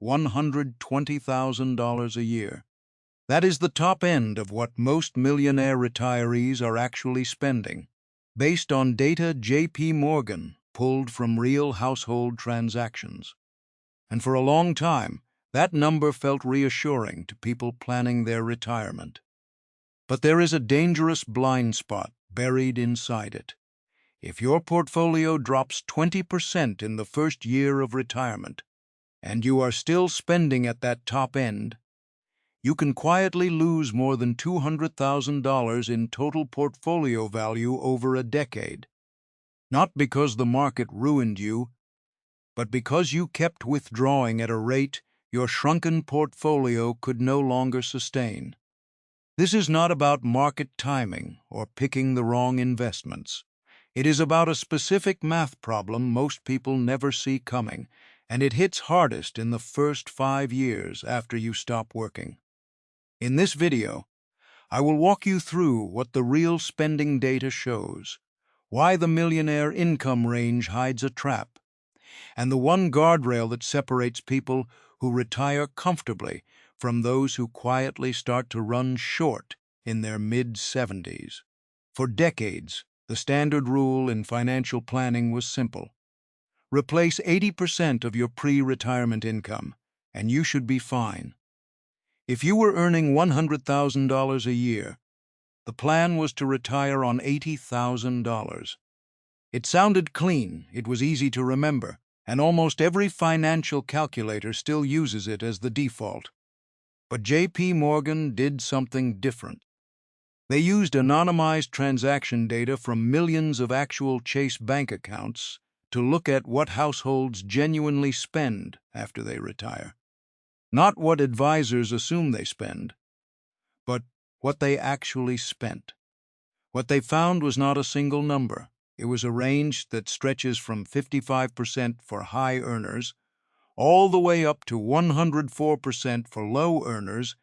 $120,000 a year. That is the top end of what most millionaire retirees are actually spending, based on data J.P. Morgan pulled from real household transactions. And for a long time, that number felt reassuring to people planning their retirement. But there is a dangerous blind spot buried inside it. If your portfolio drops 20% in the first year of retirement, and you are still spending at that top end, you can quietly lose more than $200,000 in total portfolio value over a decade. Not because the market ruined you, but because you kept withdrawing at a rate your shrunken portfolio could no longer sustain. This is not about market timing or picking the wrong investments. It is about a specific math problem most people never see coming, and it hits hardest in the first 5 years after you stop working. In this video, I will walk you through what the real spending data shows, why the millionaire income range hides a trap, and the one guardrail that separates people who retire comfortably from those who quietly start to run short in their mid-70s. For decades, the standard rule in financial planning was simple. Replace 80% of your pre-retirement income, and you should be fine. If you were earning $100,000 a year, the plan was to retire on $80,000. It sounded clean, it was easy to remember, and almost every financial calculator still uses it as the default. But J.P. Morgan did something different. They used anonymized transaction data from millions of actual Chase bank accounts to look at what households genuinely spend after they retire. Not what advisors assume they spend, but what they actually spent. What they found was not a single number. It was a range that stretches from 55% for high earners all the way up to 104% for low earners,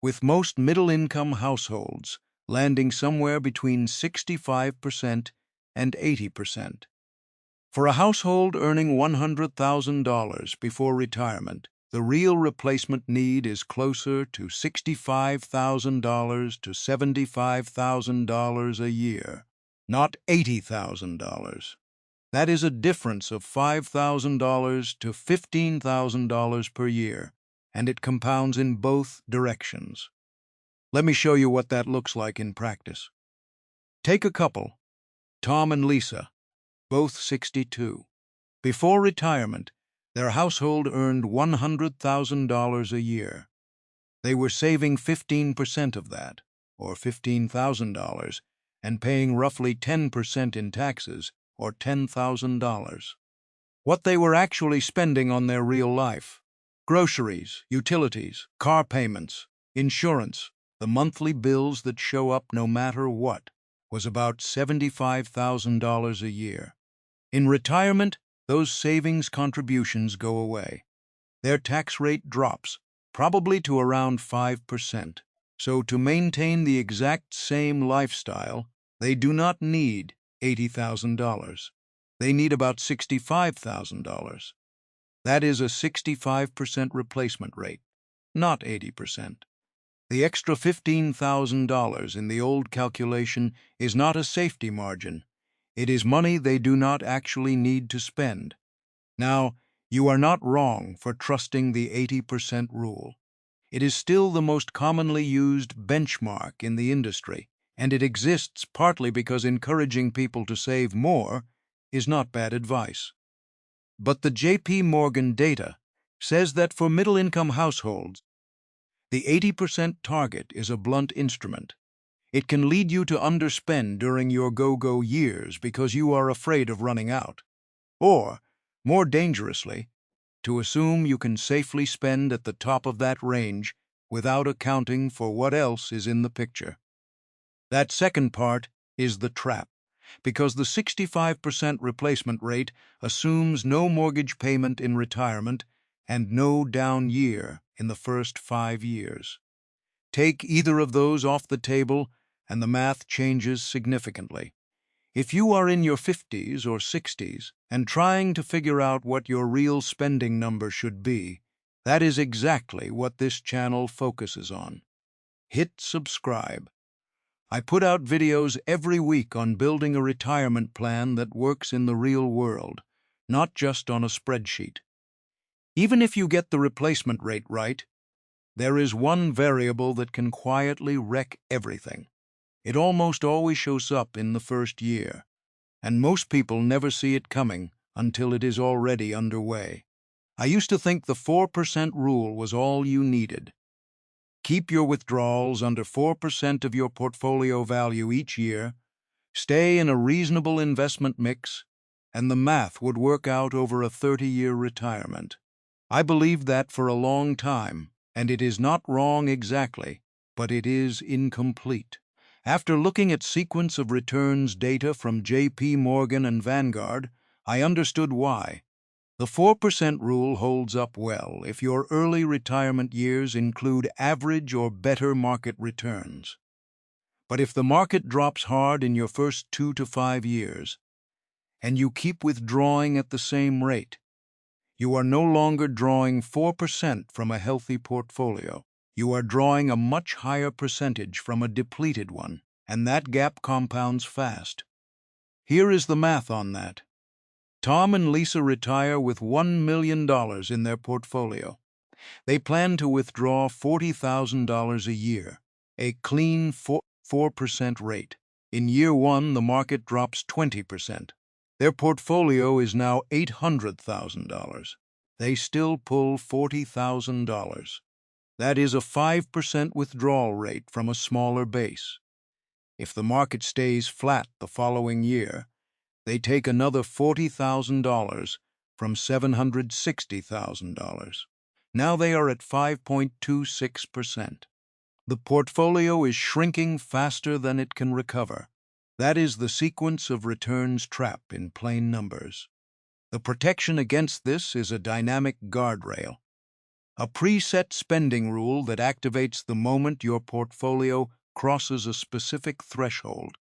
with most middle-income households landing somewhere between 65% and 80%. For a household earning $100,000 before retirement, the real replacement need is closer to $65,000 to $75,000 a year, not $80,000. That is a difference of $5,000 to $15,000 per year, and it compounds in both directions. Let me show you what that looks like in practice. Take a couple, Tom and Lisa, both 62. Before retirement, their household earned $100,000 a year. They were saving 15% of that, or $15,000, and paying roughly 10% in taxes, or $10,000. What they were actually spending on their real life: groceries, utilities, car payments, insurance, the monthly bills that show up no matter what, was about $75,000 a year. In retirement, those savings contributions go away. Their tax rate drops, probably to around 5%. So to maintain the exact same lifestyle, they do not need $80,000. They need about $65,000. That is a 65% replacement rate, not 80%. The extra $15,000 in the old calculation is not a safety margin. It is money they do not actually need to spend. Now, you are not wrong for trusting the 80% rule. It is still the most commonly used benchmark in the industry, and it exists partly because encouraging people to save more is not bad advice. But the J.P. Morgan data says that for middle-income households, the 80% target is a blunt instrument. It can lead you to underspend during your go-go years because you are afraid of running out. Or, more dangerously, to assume you can safely spend at the top of that range without accounting for what else is in the picture. That second part is the trap, because the 65% replacement rate assumes no mortgage payment in retirement and no down year in the first 5 years. Take either of those off the table, and the math changes significantly. If you are in your 50s or 60s and trying to figure out what your real spending number should be, That is exactly what this channel focuses on. Hit subscribe. I put out videos every week on building a retirement plan that works in the real world, not just on a spreadsheet. Even if you get the replacement rate right, there is one variable that can quietly wreck everything. It almost always shows up in the first year, and most people never see it coming until it is already underway. I used to think the 4% rule was all you needed. Keep your withdrawals under 4% of your portfolio value each year, stay in a reasonable investment mix, and the math would work out over a 30-year retirement. I believed that for a long time, and it is not wrong exactly, but it is incomplete. After looking at sequence of returns data from J.P. Morgan and Vanguard, I understood why. The 4% rule holds up well if your early retirement years include average or better market returns. But if the market drops hard in your first 2 to 5 years, and you keep withdrawing at the same rate, you are no longer drawing 4% from a healthy portfolio. You are drawing a much higher percentage from a depleted one, and that gap compounds fast. Here is the math on that. Tom and Lisa retire with $1 million in their portfolio. They plan to withdraw $40,000 a year, a clean 4% rate. In year one, the market drops 20%. Their portfolio is now $800,000. They still pull $40,000. That is a 5% withdrawal rate from a smaller base. If the market stays flat the following year, they take another $40,000 from $760,000. Now they are at 5.26%. The portfolio is shrinking faster than it can recover. That is the sequence of returns trap in plain numbers. The protection against this is a dynamic guardrail, a preset spending rule that activates the moment your portfolio crosses a specific threshold.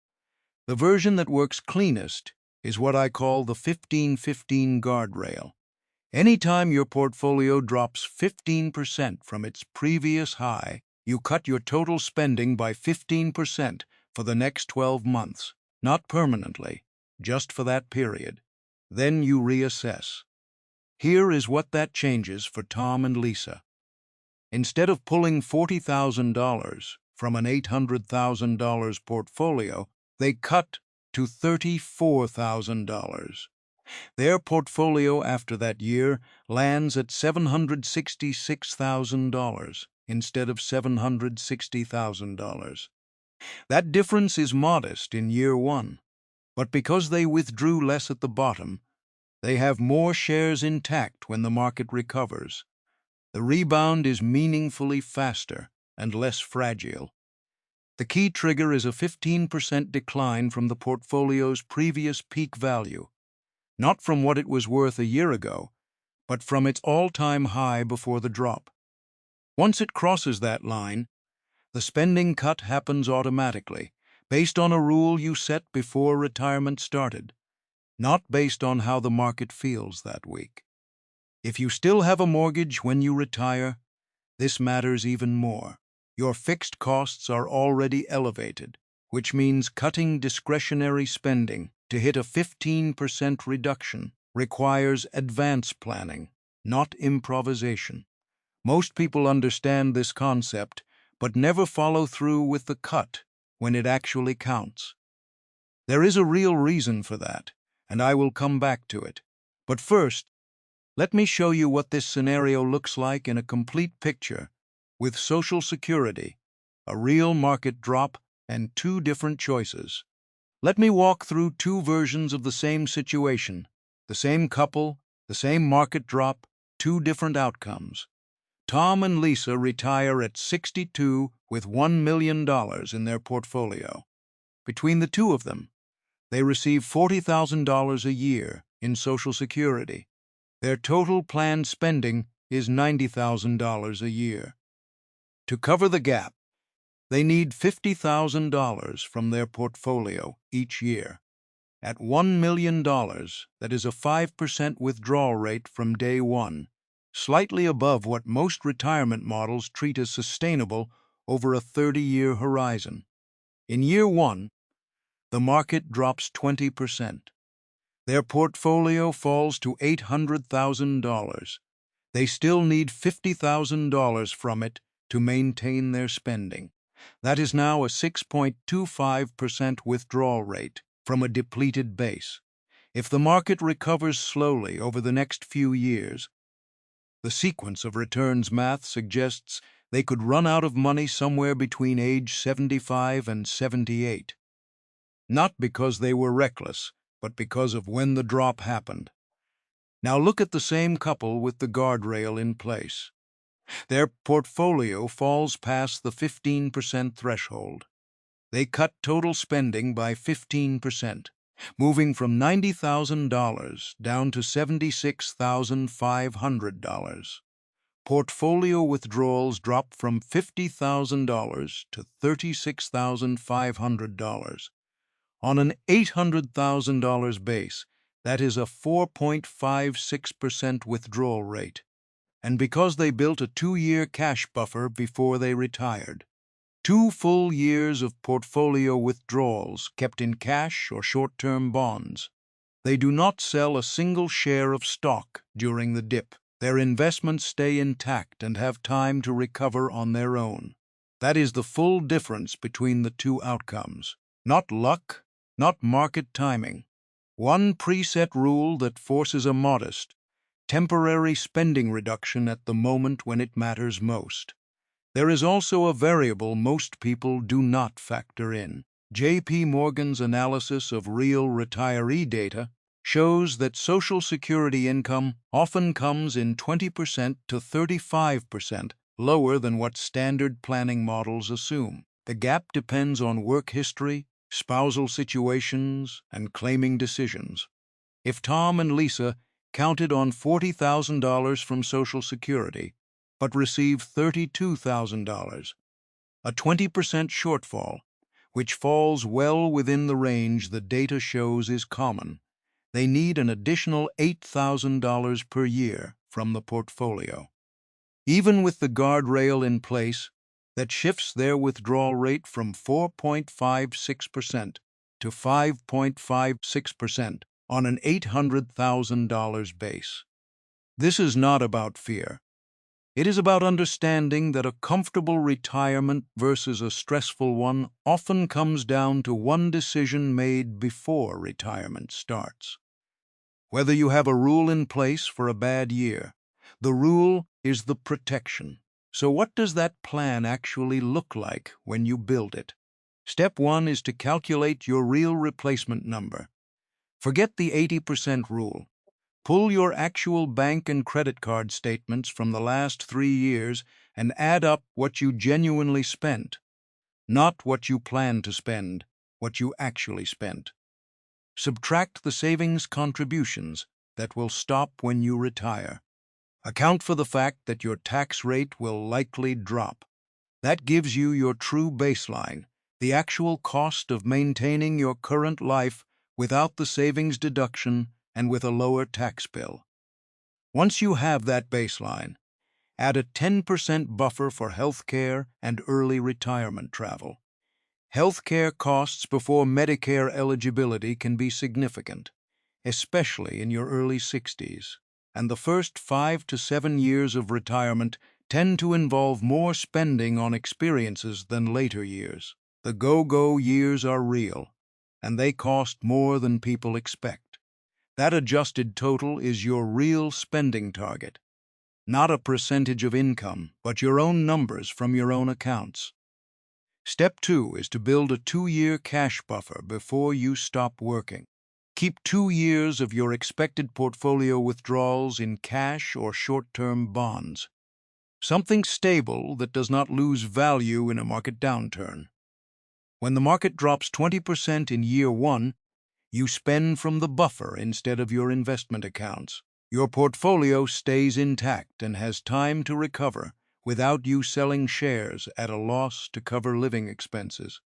The version that works cleanest is what I call the 15-15 guardrail. Anytime your portfolio drops 15% from its previous high, you cut your total spending by 15% for the next 12 months, not permanently, just for that period. Then you reassess. Here is what that changes for Tom and Lisa. Instead of pulling $40,000 from an $800,000 portfolio, they cut to $34,000. Their portfolio after that year lands at $766,000 instead of $760,000. That difference is modest in year one, but because they withdrew less at the bottom, they have more shares intact when the market recovers. The rebound is meaningfully faster and less fragile. The key trigger is a 15% decline from the portfolio's previous peak value, not from what it was worth a year ago, but from its all-time high before the drop. Once it crosses that line, the spending cut happens automatically, based on a rule you set before retirement started, not based on how the market feels that week. If you still have a mortgage when you retire, this matters even more. Your fixed costs are already elevated, which means cutting discretionary spending to hit a 15% reduction requires advance planning, not improvisation. Most people understand this concept, but never follow through with the cut when it actually counts. There is a real reason for that, and I will come back to it. But first, let me show you what this scenario looks like in a complete picture, with Social Security, a real market drop, and two different choices. Let me walk through two versions of the same situation, the same couple, the same market drop, two different outcomes. Tom and Lisa retire at 62 with $1 million in their portfolio. Between the two of them, they receive $40,000 a year in Social Security. Their total planned spending is $90,000 a year. To cover the gap, they need $50,000 from their portfolio each year. At $1 million, that is a 5% withdrawal rate from day one, slightly above what most retirement models treat as sustainable over a 30-year horizon. In year one, the market drops 20%. Their portfolio falls to $800,000. They still need $50,000 from it to maintain their spending. That is now a 6.25% withdrawal rate from a depleted base. If the market recovers slowly over the next few years, the sequence of returns math suggests they could run out of money somewhere between age 75 and 78. Not because they were reckless, but because of when the drop happened. Now look at the same couple with the guardrail in place. Their portfolio falls past the 15% threshold. They cut total spending by 15%, moving from $90,000 down to $76,500. Portfolio withdrawals drop from $50,000 to $36,500. On an $800,000 base, that is a 4.56% withdrawal rate. And because they built a 2-year cash buffer before they retired. 2 full years of portfolio withdrawals kept in cash or short-term bonds. They do not sell a single share of stock during the dip. Their investments stay intact and have time to recover on their own. That is the full difference between the two outcomes. Not luck, not market timing. One preset rule that forces a modest, temporary spending reduction at the moment when it matters most. There is also a variable most people do not factor in. J.P. Morgan's analysis of real retiree data shows that Social Security income often comes in 20% to 35% lower than what standard planning models assume. The gap depends on work history, spousal situations, and claiming decisions. If Tom and Lisa counted on $40,000 from Social Security, but receive $32,000, a 20% shortfall, which falls well within the range the data shows is common. They need an additional $8,000 per year from the portfolio. Even with the guardrail in place, that shifts their withdrawal rate from 4.56% to 5.56% on an $800,000 base. This is not about fear. It is about understanding that a comfortable retirement versus a stressful one often comes down to one decision made before retirement starts. Whether you have a rule in place for a bad year, the rule is the protection. So what does that plan actually look like when you build it? Step 1 is to calculate your real replacement number. Forget the 80% rule. Pull your actual bank and credit card statements from the last 3 years and add up what you genuinely spent. Not what you plan to spend, what you actually spent. Subtract the savings contributions that will stop when you retire. Account for the fact that your tax rate will likely drop. That gives you your true baseline, the actual cost of maintaining your current life without the savings deduction and with a lower tax bill. Once you have that baseline, add a 10% buffer for healthcare and early retirement travel. Healthcare costs before Medicare eligibility can be significant, especially in your early 60s, and the first 5 to 7 years of retirement tend to involve more spending on experiences than later years. The go-go years are real, and they cost more than people expect. That adjusted total is your real spending target, not a percentage of income, but your own numbers from your own accounts. Step 2 is to build a 2-year cash buffer before you stop working. Keep 2 years of your expected portfolio withdrawals in cash or short-term bonds. Something stable that does not lose value in a market downturn. When the market drops 20% in year 1, you spend from the buffer instead of your investment accounts. Your portfolio stays intact and has time to recover without you selling shares at a loss to cover living expenses.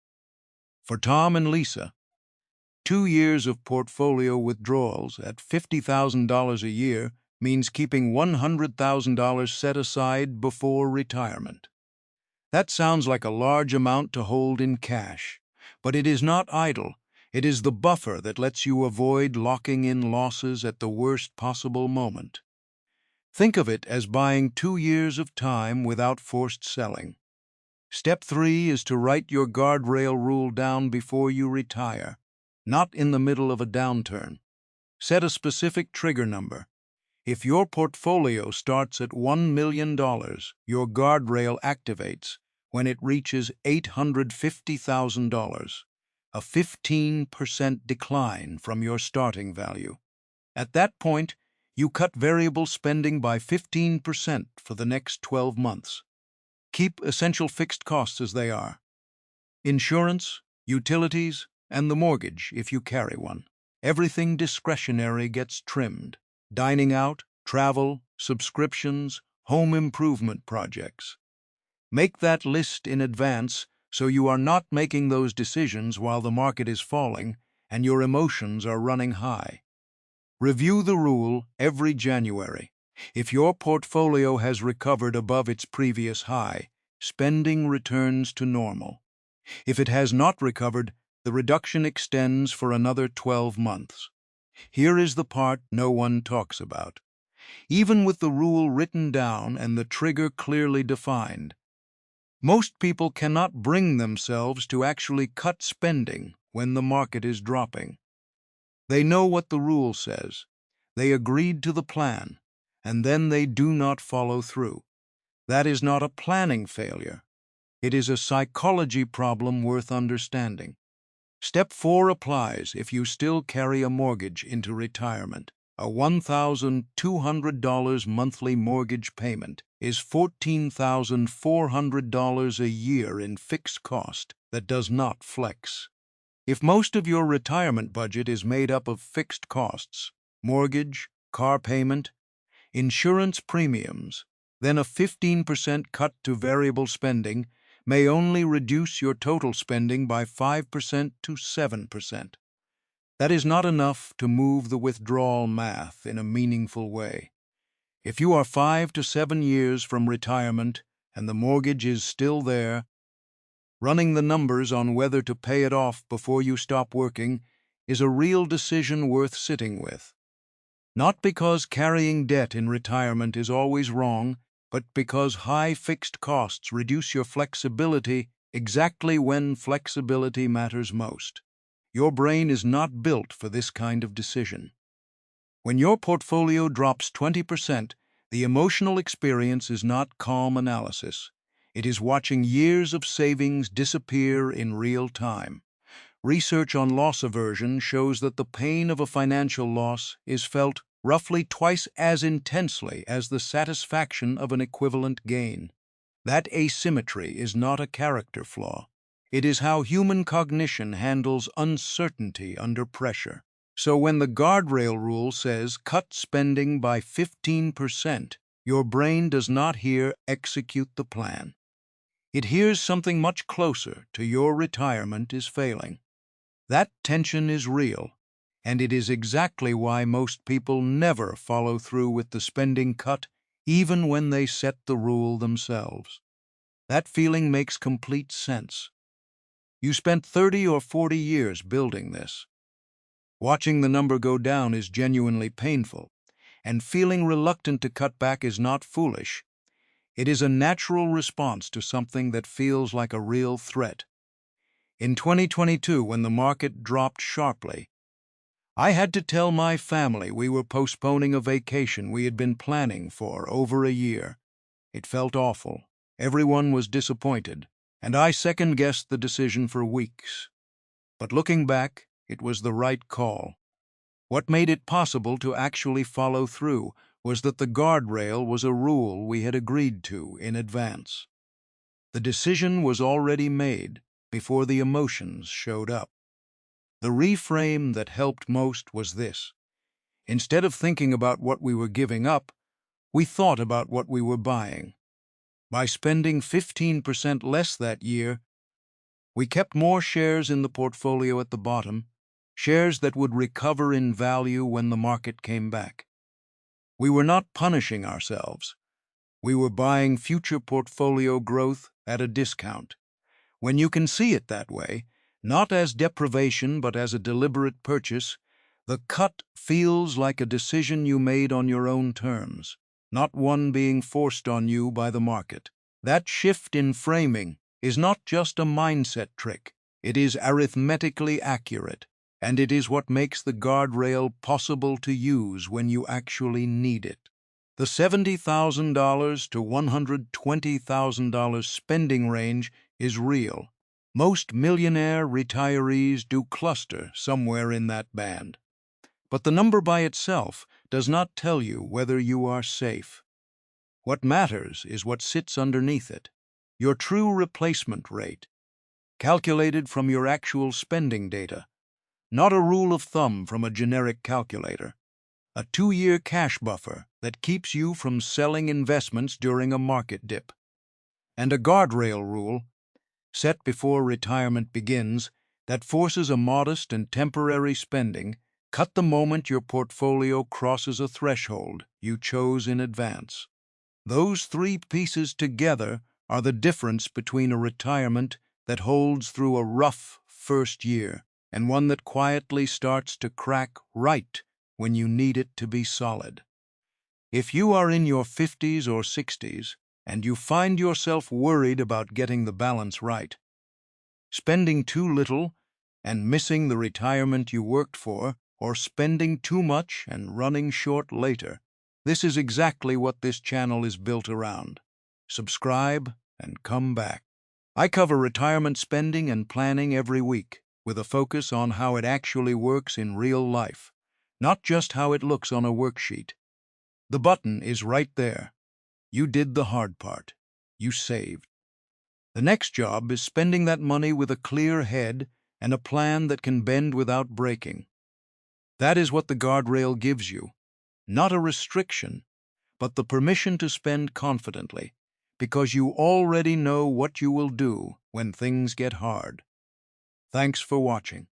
For Tom and Lisa, 2 years of portfolio withdrawals at $50,000 a year means keeping $100,000 set aside before retirement. That sounds like a large amount to hold in cash, but it is not idle. It is the buffer that lets you avoid locking in losses at the worst possible moment. Think of it as buying 2 years of time without forced selling. Step 3 is to write your guardrail rule down before you retire, not in the middle of a downturn. Set a specific trigger number. If your portfolio starts at $1 million, your guardrail activates when it reaches $850,000, a 15% decline from your starting value. At that point, you cut variable spending by 15% for the next 12 months. Keep essential fixed costs as they are: insurance, utilities, and the mortgage if you carry one. Everything discretionary gets trimmed: dining out, travel, subscriptions, home improvement projects. Make that list in advance so you are not making those decisions while the market is falling and your emotions are running high. Review the rule every January. If your portfolio has recovered above its previous high, spending returns to normal. If it has not recovered, the reduction extends for another 12 months. Here is the part no one talks about. Even with the rule written down and the trigger clearly defined, most people cannot bring themselves to actually cut spending when the market is dropping. They know what the rule says. They agreed to the plan, and then they do not follow through. That is not a planning failure. It is a psychology problem worth understanding. Step 4 applies if you still carry a mortgage into retirement. A $1,200 monthly mortgage payment is $14,400 a year in fixed cost that does not flex. If most of your retirement budget is made up of fixed costs, mortgage, car payment, insurance premiums, then a 15% cut to variable spending may only reduce your total spending by 5% to 7%. That is not enough to move the withdrawal math in a meaningful way. If you are 5 to 7 years from retirement and the mortgage is still there, running the numbers on whether to pay it off before you stop working is a real decision worth sitting with. Not because carrying debt in retirement is always wrong, but because high fixed costs reduce your flexibility exactly when flexibility matters most. Your brain is not built for this kind of decision. When your portfolio drops 20%, the emotional experience is not calm analysis. It is watching years of savings disappear in real time. Research on loss aversion shows that the pain of a financial loss is felt roughly twice as intensely as the satisfaction of an equivalent gain. That asymmetry is not a character flaw. It is how human cognition handles uncertainty under pressure. So when the guardrail rule says cut spending by 15%, your brain does not hear execute the plan. It hears something much closer to your retirement is failing. That tension is real, and it is exactly why most people never follow through with the spending cut, even when they set the rule themselves. That feeling makes complete sense. You spent 30 or 40 years building this. Watching the number go down is genuinely painful, and feeling reluctant to cut back is not foolish. It is a natural response to something that feels like a real threat. In 2022, when the market dropped sharply, I had to tell my family we were postponing a vacation we had been planning for over a year. It felt awful. Everyone was disappointed, and I second-guessed the decision for weeks. But looking back, it was the right call. What made it possible to actually follow through was that the guardrail was a rule we had agreed to in advance. The decision was already made before the emotions showed up. The reframe that helped most was this: instead of thinking about what we were giving up, we thought about what we were buying. By spending 15% less that year, we kept more shares in the portfolio at the bottom, shares that would recover in value when the market came back. We were not punishing ourselves. We were buying future portfolio growth at a discount. When you can see it that way, not as deprivation but as a deliberate purchase, the cut feels like a decision you made on your own terms, not one being forced on you by the market. That shift in framing is not just a mindset trick, it is arithmetically accurate, and it is what makes the guardrail possible to use when you actually need it. The $70,000 to $120,000 spending range is real. Most millionaire retirees do cluster somewhere in that band. But the number by itself does not tell you whether you are safe. What matters is what sits underneath it, your true replacement rate, calculated from your actual spending data, not a rule of thumb from a generic calculator. A 2-year cash buffer that keeps you from selling investments during a market dip. And a guardrail rule, set before retirement begins, that forces a modest and temporary spending cut the moment your portfolio crosses a threshold you chose in advance. Those 3 pieces together are the difference between a retirement that holds through a rough first year and one that quietly starts to crack right when you need it to be solid. If you are in your 50s or 60s and you find yourself worried about getting the balance right, spending too little and missing the retirement you worked for, or spending too much and running short later, this is exactly what this channel is built around. Subscribe and come back. I cover retirement spending and planning every week, with a focus on how it actually works in real life, not just how it looks on a worksheet. The button is right there. You did the hard part. You saved. The next job is spending that money with a clear head and a plan that can bend without breaking. That is what the guardrail gives you. Not a restriction, but the permission to spend confidently, because you already know what you will do when things get hard. Thanks for watching.